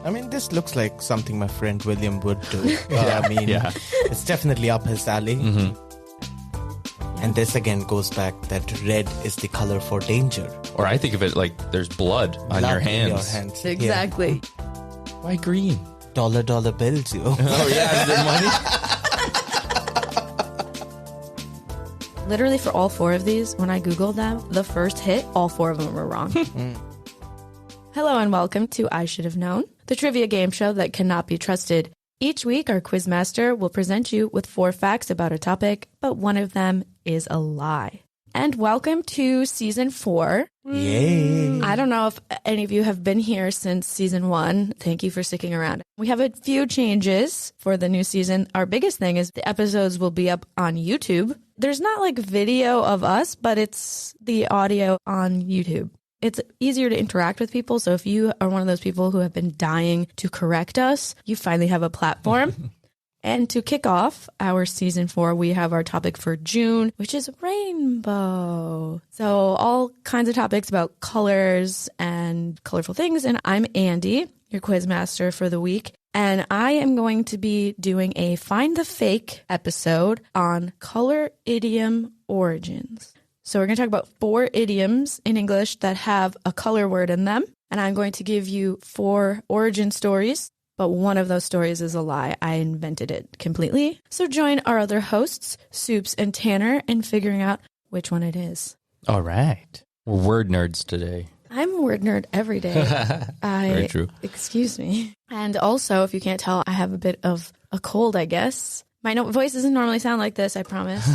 I mean, this looks like something my friend William would do. I mean, it's definitely up his alley. And this again goes back that red is the color for danger. Or I think of it like there's blood on your hands. Exactly. Why green? Dollar bills, yo. Oh, yeah, is there money? Literally for all 4 of these, when I Googled them, the first hit, all 4 of them were wrong. Hello and welcome to I Should Have Known, the trivia game show that cannot be trusted. Each week, our Quizmaster will present you with 4 facts about a topic, but one of them is a lie. And welcome to Season 4. Yay. I don't know if any of you have been here since Season 1. Thank you for sticking around. We have a few changes for the new season. Our biggest thing is the episodes will be up on YouTube. There's not like video of us, but it's the audio on YouTube. It's easier to interact with people. So if you are one of those people who have been dying to correct us, you finally have a platform. And to kick off our Season 4, we have our topic for June, which is rainbow. So all kinds of topics about colors and colorful things. And I'm Andi, your Quizmaster for the week. And I am going to be doing a Find the Fake episode on color idiom origins. So we're going to talk about 4 idioms in English that have a color word in them. And I'm going to give you 4 origin stories, but one of those stories is a lie. I invented it completely. So join our other hosts, Sups and Tanner, in figuring out which one it is. All right. We're word nerds today. I'm a word nerd every day. Very true. Excuse me. And also, if you can't tell, I have a bit of a cold, I guess. My voice doesn't normally sound like this, I promise.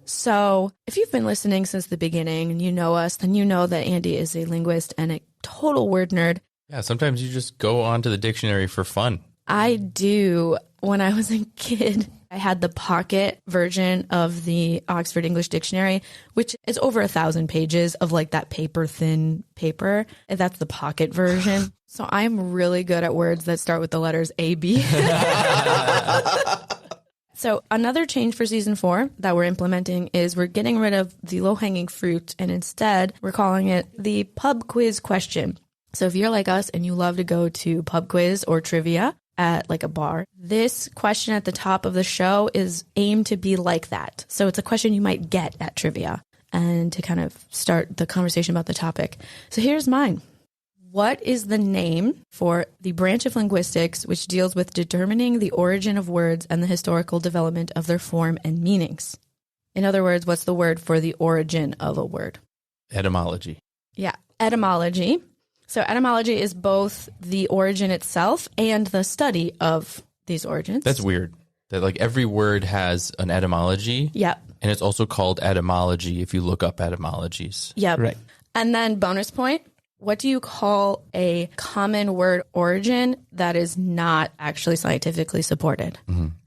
So if you've been listening since the beginning and you know us, then you know that Andi is a linguist and a total word nerd. Yeah, sometimes you just go onto the dictionary for fun. I do. When I was a kid, I had the pocket version of the Oxford English Dictionary, which is over 1,000 pages of like that paper thin paper. And that's the pocket version. So I'm really good at words that start with the letters A, B. So another change for Season 4 that we're implementing is we're getting rid of the low-hanging fruit, and instead we're calling it the pub quiz question. So if you're like us and you love to go to pub quiz or trivia at like a bar, this question at the top of the show is aimed to be like that. So it's a question you might get at trivia and to kind of start the conversation about the topic. So here's mine. What is the name for the branch of linguistics which deals with determining the origin of words and the historical development of their form and meanings? In other words, what's the word for the origin of a word? Etymology. Yeah, etymology. So etymology is both the origin itself and the study of these origins. That's weird. That like every word has an etymology. Yep. And it's also called etymology if you look up etymologies. Yep. Right. And then bonus point. What do you call a common word origin that is not actually scientifically supported?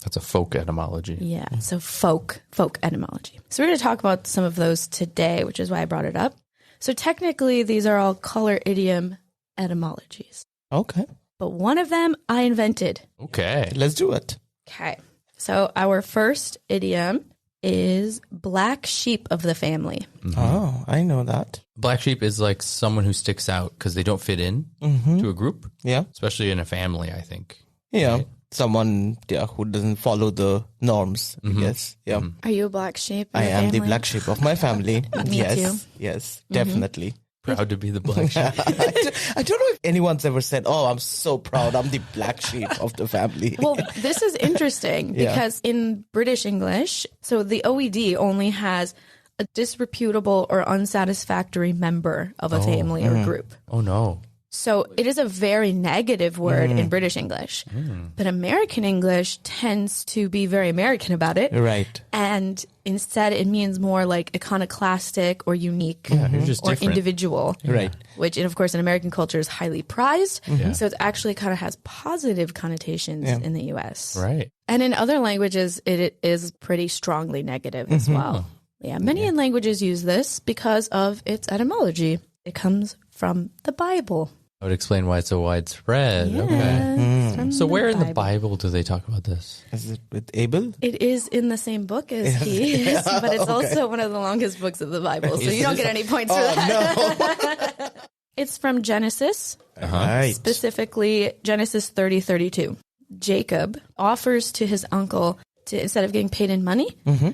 That's a folk etymology. Yeah, so folk etymology. So we're going to talk about some of those today, which is why I brought it up. So technically, these are all color idiom etymologies. Okay. But one of them I invented. Okay. Let's do it. Okay. So our first idiom is black sheep of the family. Oh, I know that. Black sheep is like someone who sticks out because they don't fit in to a group. Yeah. Especially in a family, I think. Yeah. Right? Someone who doesn't follow the norms, I guess. Yeah. Are you a black sheep? I am the black sheep of my family. Me yes. too. Yes, definitely. Proud to be the black sheep. I don't know if anyone's ever said, oh, I'm so proud. I'm the black sheep of the family. Well, this is interesting because in British English, so the OED only has a disreputable or unsatisfactory member of a family or group. Oh, no. So it is a very negative word in British English. But American English tends to be very American about it. Right. And instead it means more like iconoclastic or unique You're just or different. individual. Right. Which, of course, in American culture is highly prized. So it actually kind of has positive connotations in the U.S. Right. And in other languages, it is pretty strongly negative as well. Yeah, many languages use this because of its etymology. It comes from the Bible. That would explain why it's so widespread. Yeah, Okay. it's from So where in the Bible. Bible do they talk about this? Is it with Abel? It is in the same book as he is, but it's also one of the longest books of the Bible, so you don't get any points for that. No. It's from Genesis Right. Specifically, Genesis 30:32. Jacob offers to his uncle to, instead of getting paid in money,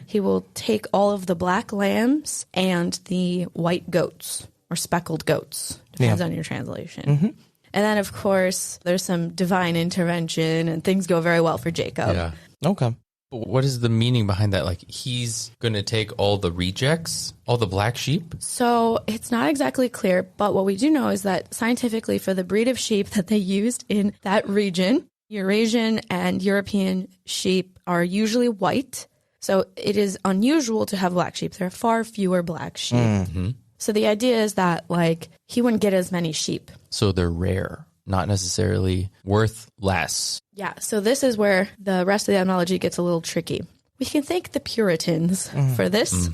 he will take all of the black lambs and the white goats or speckled goats. Depends on your translation. And then, of course, there's some divine intervention and things go very well for Jacob. Yeah. Okay. But what is the meaning behind that? Like, he's going to take all the rejects, all the black sheep? So it's not exactly clear, but what we do know is that scientifically, for the breed of sheep that they used in that region, Eurasian and European sheep are usually white. So it is unusual to have black sheep. There are far fewer black sheep. So the idea is that, like, he wouldn't get as many sheep. So they're rare, not necessarily worth less. Yeah, so this is where the rest of the etymology gets a little tricky. We can thank the Puritans for this.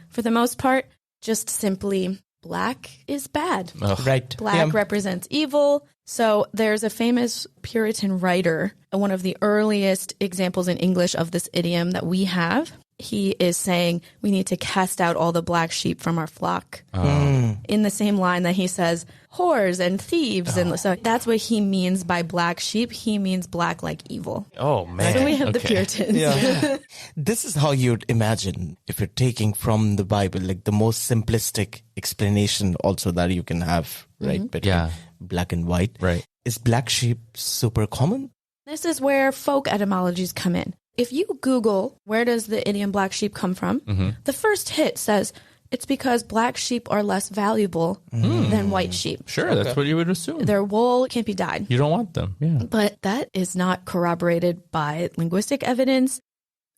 For the most part, just simply black is bad. Right. Black represents evil. So there's a famous Puritan writer, one of the earliest examples in English of this idiom that we have. He is saying we need to cast out all the black sheep from our flock. In the same line that he says whores and thieves. And so that's what he means by black sheep. He means black like evil. Oh, man. So we have the Puritans. Yeah. This is how you'd imagine if you're taking from the Bible, like the most simplistic explanation also that you can have, right? Between black and white. Right. Is black sheep super common? This is where folk etymologies come in. If you Google, where does the idiom black sheep come from? The first hit says it's because black sheep are less valuable than white sheep. Sure, that's what you would assume. Their wool can't be dyed. You don't want them, But that is not corroborated by linguistic evidence.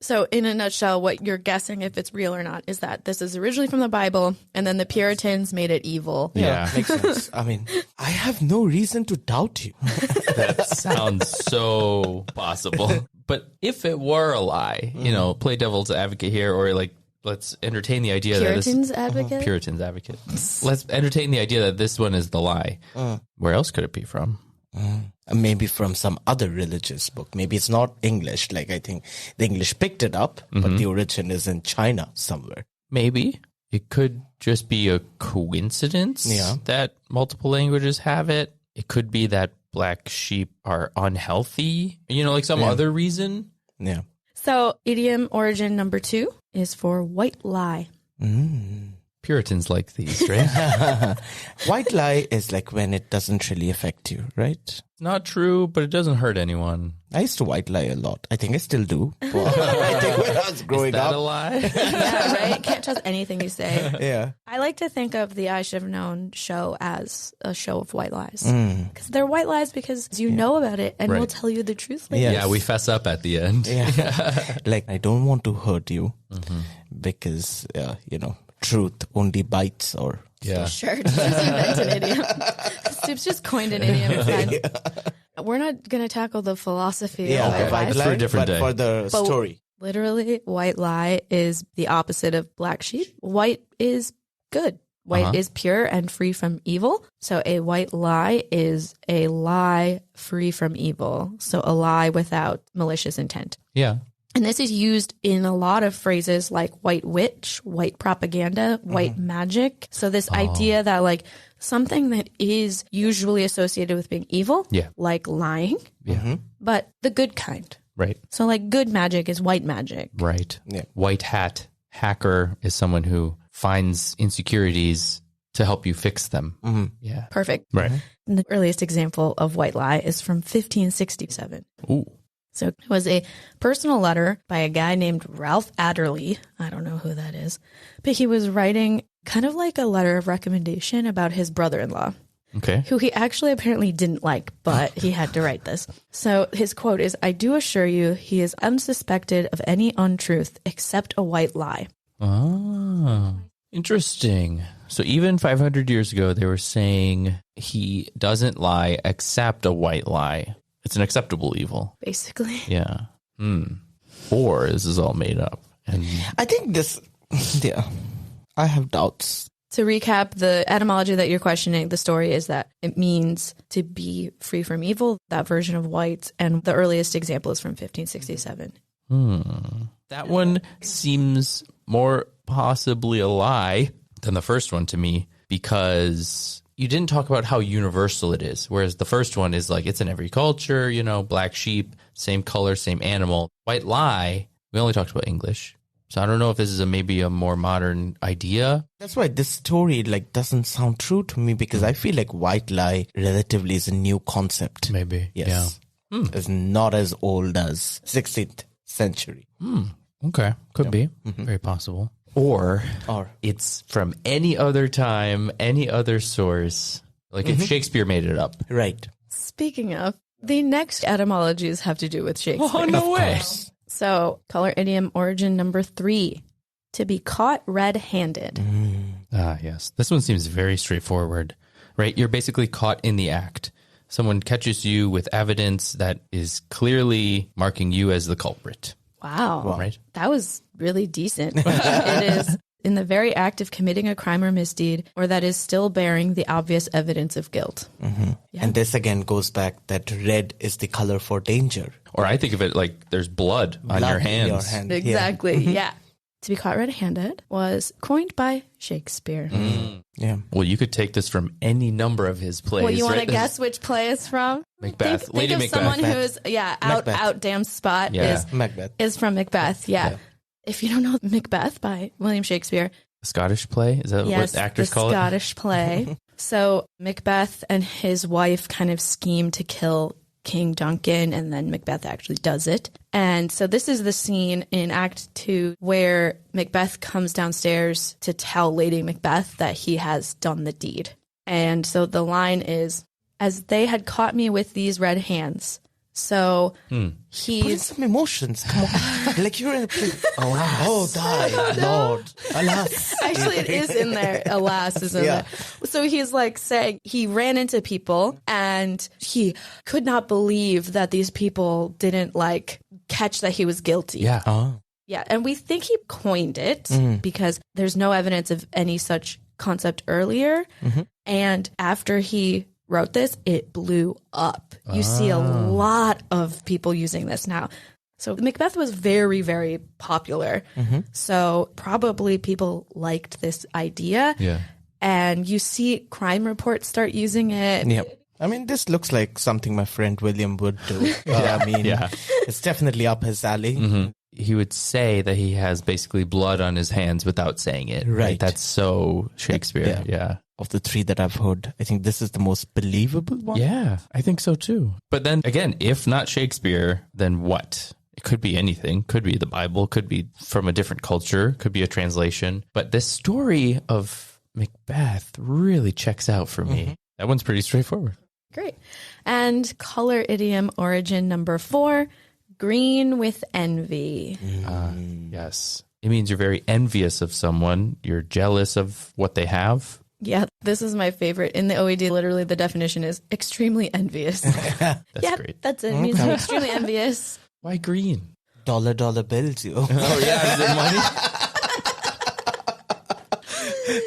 So in a nutshell, what you're guessing if it's real or not is that this is originally from the Bible, and then the Puritans made it evil. Yeah. Makes sense. I mean, I have no reason to doubt you. That sounds so possible. But if it were a lie, play devil's advocate here, or like, let's entertain the idea Puritans that advocate? Puritans advocate. Let's entertain the idea that this one is the lie. Where else could it be from? Maybe from some other religious book. Maybe it's not English. Like, I think the English picked it up, but the origin is in China somewhere. Maybe. It could just be a coincidence that multiple languages have it. It could be that black sheep are unhealthy, like some other reason. Yeah. So idiom origin number 2 is for white lie. Puritans like these, right? White lie is like when it doesn't really affect you, right? Not true, but it doesn't hurt anyone. I used to white lie a lot. I think I still do. Well, I think when I was growing Is that up. a lie? Yeah, right? Can't trust anything you say. Yeah. I like to think of the I Should Have Known show as a show of white lies. Because they're white lies because you know about it and we'll tell you the truth later. Yes. Yeah, we fess up at the end. Yeah. Like, I don't want to hurt you because, truth only bites or... Yeah. Sure, just invent an idiom. Soup's just coined an idiom. It's fine. We're not going to tackle the philosophy of the white white lies. lie, for a different but day. for the story. Literally, white lie is the opposite of black sheep. White is good. White is pure and free from evil. So a white lie is a lie free from evil. So a lie without malicious intent. Yeah. And this is used in a lot of phrases like white witch, white propaganda, white magic. So this idea that like something that is usually associated with being evil, like lying, but the good kind. Right. So like good magic is white magic. Right. Yeah. White hat hacker is someone who finds insecurities to help you fix them. Yeah. Perfect. Right. And the earliest example of white lie is from 1567. Ooh. So it was a personal letter by a guy named Ralph Adderley. I don't know who that is, but he was writing kind of like a letter of recommendation about his brother-in-law, Okay. who he actually apparently didn't like, but he had to write this. So his quote is, "I do assure you he is unsuspected of any untruth except a white lie." Oh, interesting. So even 500 years ago, they were saying he doesn't lie except a white lie. It's an acceptable evil. Basically. Yeah. Or this is all made up. And I think this, I have doubts. To recap, the etymology that you're questioning, the story is that it means to be free from evil, that version of white, and the earliest example is from 1567. that one seems more possibly a lie than the first one to me, because you didn't talk about how universal it is. Whereas the first one is like, it's in every culture, black sheep, same color, same animal. White lie, we only talked about English. So I don't know if this is maybe a more modern idea. That's why this story doesn't sound true to me, because I feel like white lie relatively is a new concept. Maybe. Yes. Yeah. It's not as old as 16th century. Okay. Could be. Very possible. Or it's from any other time, any other source. Like if Shakespeare made it up. Right. Speaking of, the next etymologies have to do with Shakespeare. Oh, no way. Course. So, color idiom origin number 3, to be caught red-handed. Ah, yes. This one seems very straightforward, right? You're basically caught in the act. Someone catches you with evidence that is clearly marking you as the culprit. Wow. Right? That was really decent. It is in the very act of committing a crime or misdeed, or that is still bearing the obvious evidence of guilt. Yeah. And this again goes back that red is the color for danger. Or I think of it like there's blood on your hands. In your hand. Exactly. Yeah. To be caught red-handed was coined by Shakespeare. Yeah. Well, you could take this from any number of his plays. Well, you want to right? guess which play it's from? Macbeth. Think Lady of Macbeth. someone who's out damn spot Yeah. Macbeth. is from Macbeth. Yeah. If you don't know Macbeth by William Shakespeare, Scottish play? Is that yes, what actors call the it? Scottish play. So Macbeth and his wife kind of scheme to kill King Duncan, and then Macbeth actually does it. And so this is the scene in Act 2 where Macbeth comes downstairs to tell Lady Macbeth that he has done the deed. And so the line is, as they had caught me with these red hands. So Put in he's... some emotions. Come on. Like you're in a place. Oh, die, Lord. Alas. Actually, it is in there. Alas is in there. So he's like saying he ran into people and he could not believe that these people didn't catch that he was guilty. Yeah. Oh. Yeah. And we think he coined it because there's no evidence of any such concept earlier. And after he wrote this, it blew up. You see a lot of people using this now. So Macbeth was very, very popular. So probably people liked this idea. Yeah. And you see crime reports start using it. Yep. I mean, this looks like something my friend William would do. It's definitely up his alley. He would say that he has basically blood on his hands without saying it. Right. That's so Shakespeare. Yeah. Of the 3 that I've heard, I think this is the most believable one. Yeah, I think so too. But then again, if not Shakespeare, then what? It could be anything. Could be the Bible, could be from a different culture, could be a translation. But this story of Macbeth really checks out for me. That one's pretty straightforward. Great. And color idiom origin number 4, green with envy. Yes. It means you're very envious of someone. You're jealous of what they have. Yeah, this is my favorite. In the OED, literally the definition is extremely envious. That's great. That's it. It means I'm extremely envious. Why green? Dollar bills, you. Oh, yeah. Is there money?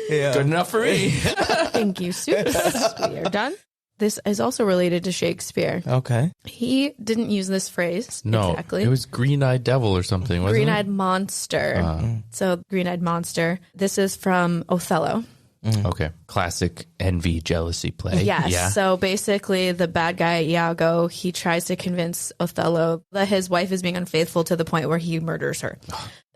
Good enough for me. Thank you, Sups. We are done. This is also related to Shakespeare. Okay. He didn't use this phrase exactly. It was green-eyed devil or something, wasn't Green-eyed monster. So green-eyed monster. This is from Othello. it? Okay. Classic envy, jealousy play. Yes. Yeah. So basically, the bad guy, Iago, he tries to convince Othello that his wife is being unfaithful to the point where he murders her.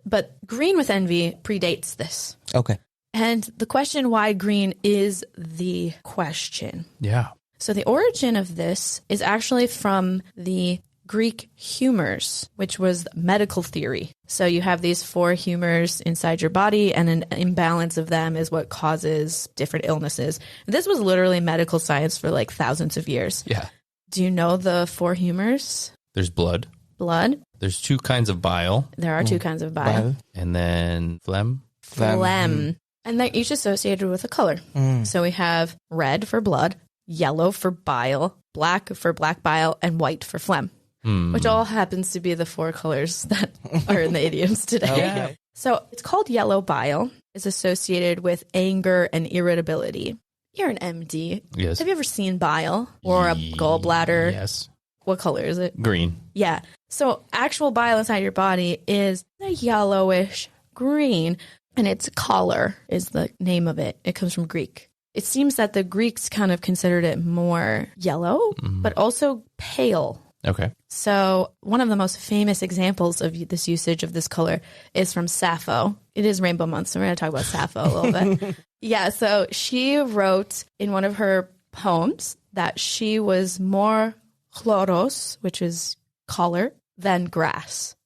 But green with envy predates this. Okay. And the question why green is the question. Yeah. So the origin of this is actually from the Greek humors, which was medical theory. So you have these 4 humors inside your body, and an imbalance of them is what causes different illnesses. This was literally medical science for like thousands of years. Yeah. Do you know the 4 humors? There's blood. Blood. There's 2 kinds of bile. There are 2 kinds of bile. And then phlegm. Phlegm. And they're each associated with a color. So we have red for blood, yellow for bile, black for black bile, and white for phlegm, which all happens to be the 4 colors that are in the idioms today. Okay. So it's called yellow bile. It's associated with anger and irritability. You're an MD. Yes. Have you ever seen bile or a gallbladder? Yes. What color is it? Green. Yeah. So actual bile inside your body is a yellowish green, and its collar is the name of it. It comes from Greek. It seems that the Greeks kind of considered it more yellow, but also pale. Okay. So one of the most famous examples of this usage of this color is from Sappho. It is Rainbow Month, so we're going to talk about Sappho a little bit. Yeah, so she wrote in one of her poems that she was more chloros, which is color, than grass.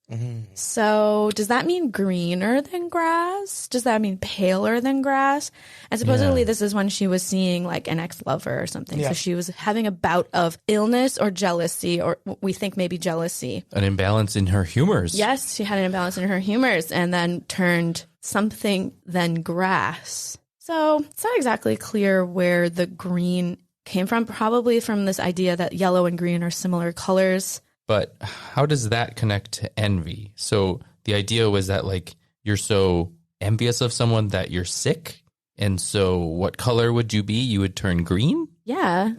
So does that mean greener than grass? Does that mean paler than grass? And supposedly this is when she was seeing like an ex-lover or something. So she was having a bout of illness or jealousy, or we think maybe jealousy. An imbalance in her humors. Yes, she had an imbalance in her humors and then turned something than grass. So it's not exactly clear where the green came from, probably from this idea that yellow and green are similar colors. But how does that connect to envy? So the idea was that like you're so envious of someone that you're sick. And so what color would you be? You would turn green? Yeah.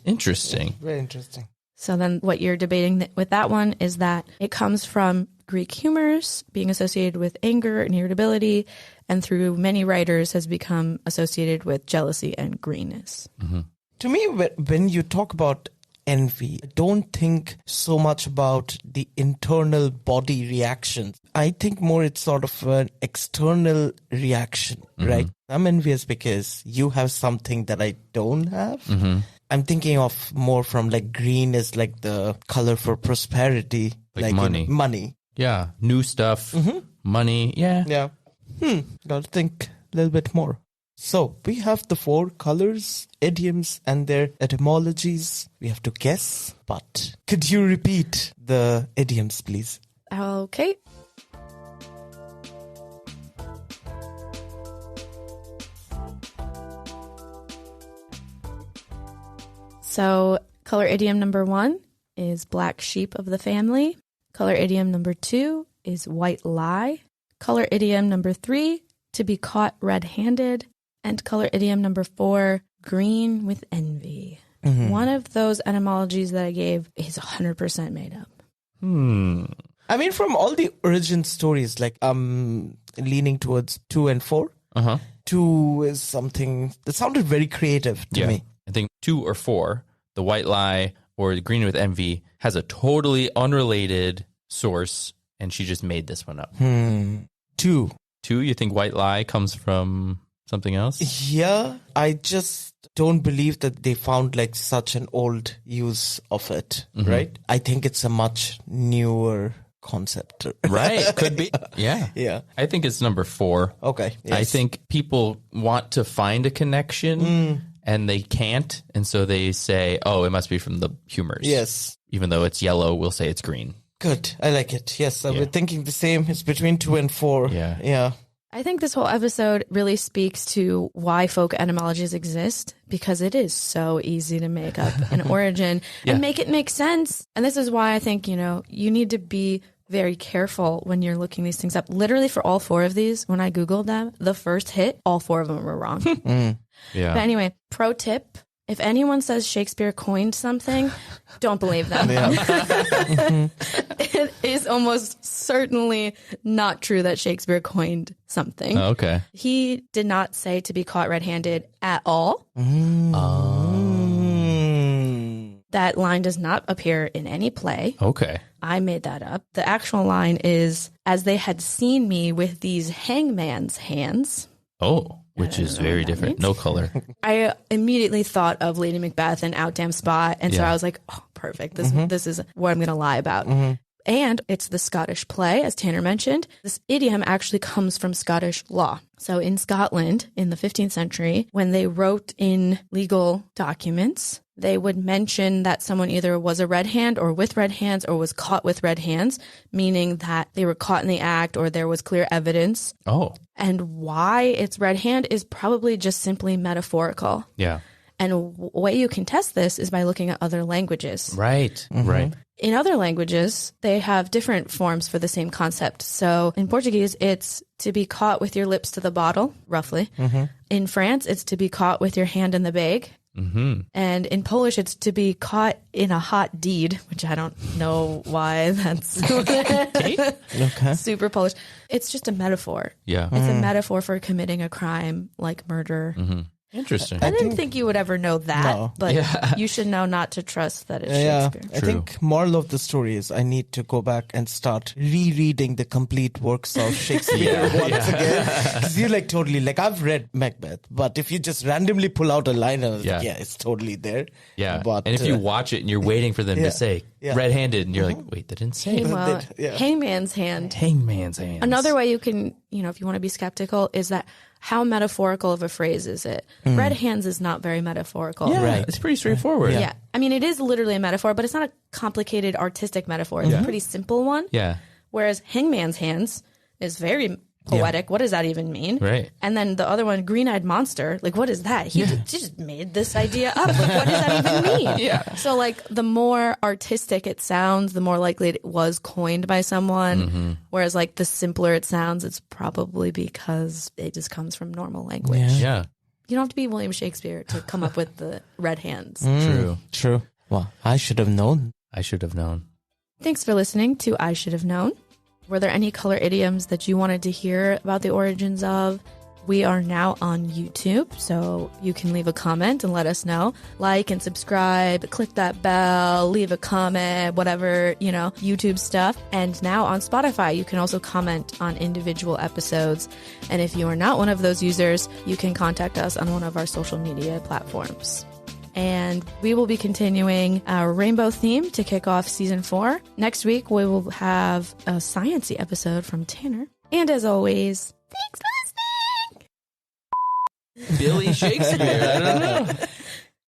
Interesting. Very interesting. So then what you're debating with that one is that it comes from Greek humors being associated with anger and irritability, and through many writers has become associated with jealousy and greenness. To me, when you talk about envy, I don't think so much about the internal body reactions. I think more it's sort of an external reaction, right? I'm envious because you have something that I don't have. I'm thinking of more from like green is like the color for prosperity. Like money. Money. Yeah. New stuff. Money. Yeah. Yeah. Gotta think a little bit more. So we have the 4 colors, idioms, and their etymologies. We have to guess, but could you repeat the idioms, please? Okay. So color idiom number 1 is black sheep of the family. Color idiom number 2 is white lie. Color idiom number 3, to be caught red-handed. And color idiom number 4, green with envy. One of those etymologies that I gave is 100% made up. I mean, from all the origin stories, like I'm leaning towards 2 and 4. 2 is something that sounded very creative to me. I think 2 or 4, the white lie or the green with envy, has a totally unrelated source, and she just made this one up. 2. 2, you think white lie comes from something else? Yeah, I just don't believe that they found like such an old use of it, right? I think it's a much newer concept. Right, could be. Yeah. Yeah. I think it's number 4. Okay. Yes. I think people want to find a connection and they can't. And so they say, oh, it must be from the humors. Yes. Even though it's yellow, we'll say it's green. Good. I like it. Yes, I've been thinking the same. It's between 2 and 4. Yeah. Yeah. I think this whole episode really speaks to why folk etymologies exist, because it is so easy to make up an origin and make it make sense. And this is why I think, you need to be very careful when you're looking these things up. Literally for all 4 of these, when I Googled them, the first hit, all 4 of them were wrong. Yeah. But anyway, pro tip. If anyone says Shakespeare coined something, don't believe them. It is almost certainly not true that Shakespeare coined something. Oh, okay. He did not say to be caught red-handed at all. That line does not appear in any play. Okay. I made that up. The actual line is, as they had seen me with these hangman's hands. Oh. Which is very different. No color. I immediately thought of Lady Macbeth and Out Damn Spot. And so I was like, oh, perfect. This is what I'm going to lie about. And it's the Scottish play, as Tanner mentioned. This idiom actually comes from Scottish law. So in Scotland, in the 15th century, when they wrote in legal documents, they would mention that someone either was a red hand or with red hands or was caught with red hands, meaning that they were caught in the act or there was clear evidence. Oh. And why it's red hand is probably just simply metaphorical. Yeah. And a way you can test this is by looking at other languages. Right. Right. In other languages, they have different forms for the same concept. So in Portuguese, it's to be caught with your lips to the bottle, roughly. In France, it's to be caught with your hand in the bag. And in Polish, it's to be caught in a hot deed, which I don't know why that's super Polish. It's just a metaphor. Yeah. It's a metaphor for committing a crime like murder. Interesting. I didn't think you would ever know that, No. but you should know not to trust that it's Shakespeare. I think moral of the story is I need to go back and start rereading the complete works of Shakespeare once again. Because you're like totally, like I've read Macbeth, but if you just randomly pull out a line and it's totally there. Yeah. But, and if you watch it and you're waiting for them to say red-handed and you're like, wait, they didn't say it. Well, Hangman's hand. Hangman's hand. Another way you can, if you want to be skeptical, is that how metaphorical of a phrase is it? Red hands is not very metaphorical. Yeah, Right. it's pretty straightforward. Yeah. I mean, it is literally a metaphor, but it's not a complicated artistic metaphor. It's a pretty simple one. Yeah. Whereas hangman's hands is very poetic. What does that even mean? Right. And then the other one, green-eyed monster, like what is that? He just made this idea up. Like what does that even mean? Yeah. So like the more artistic it sounds, the more likely it was coined by someone. Whereas like the simpler it sounds, it's probably because it just comes from normal language. Yeah. You don't have to be William Shakespeare to come up with the red hands. True. Well, I should have known. I should have known. Thanks for listening to I Should Have Known. Were there any color idioms that you wanted to hear about the origins of? We are now on YouTube, so you can leave a comment and let us know. Like and subscribe, click that bell, leave a comment, whatever, YouTube stuff. And now on Spotify, you can also comment on individual episodes. And if you are not one of those users, you can contact us on one of our social media platforms. And we will be continuing our rainbow theme to kick off season 4. Next week, we will have a science-y episode from Tanner. And as always, thanks for listening! Billy Shakespeare. I don't know.